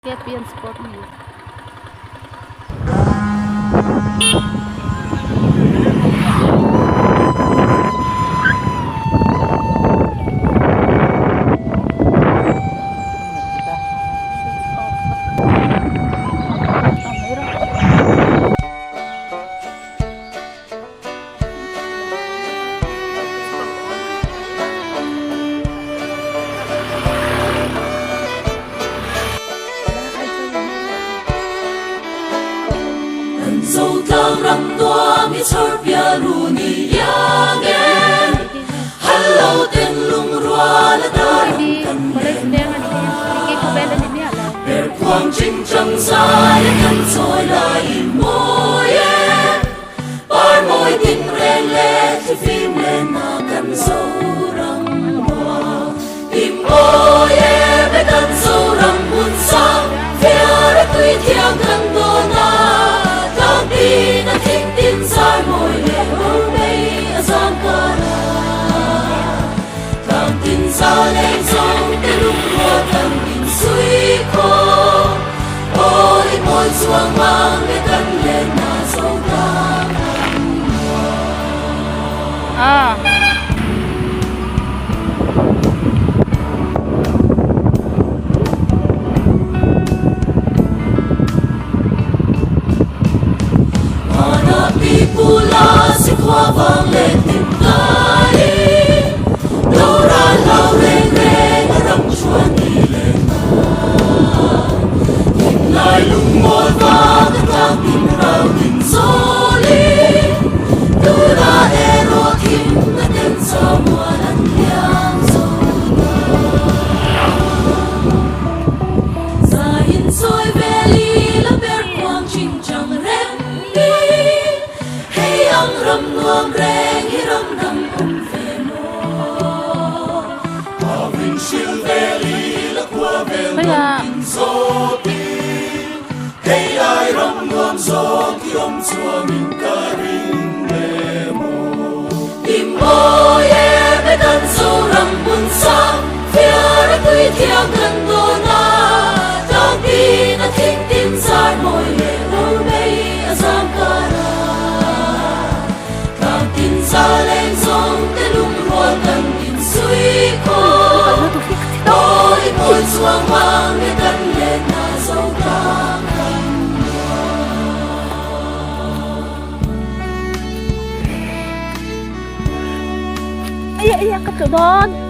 KPN Sport News. dâu tang ram tua mi chor pia ru ni yangen hello ten lung rua la ta kan per quang ching chang sai kan soi lai moye par moi tin ren le chi phim lên na kan so ram mo tim moye be kan so ram mun sa fiare tui thiang kan do na na thinh tin sai mồi lệ hôn đây giang ca na càng tin xa lên sông tên lúc mùa càng tin suy khô ôi môi xuông mang để cân lên mà sâu càng pula si qua vang lên tìm tay đâu ra lao lên lên rong chuan đi lên nhìn lại lùng môi vang cái thang tìm rau tìm gió đi đâu ra ero tìm cái tên sao mùa nắng nhang rồi ra in soi về ly la ber quang chinh chẳng rem đi ram nuam reng hi ram ram về mo Avin sil veli la qua vel tin so ti hey ai ram nuam so ki chua min ka ring le mo tim o ye be tan so ram bun sa fiar tui thiang kan do na ta ti na thing tin sai moi le lo mei azam ka sa lên sông tên lung ruột cần tìm suy khô đôi môi xuông mang để cân lên là sâu càng iya iya ketuban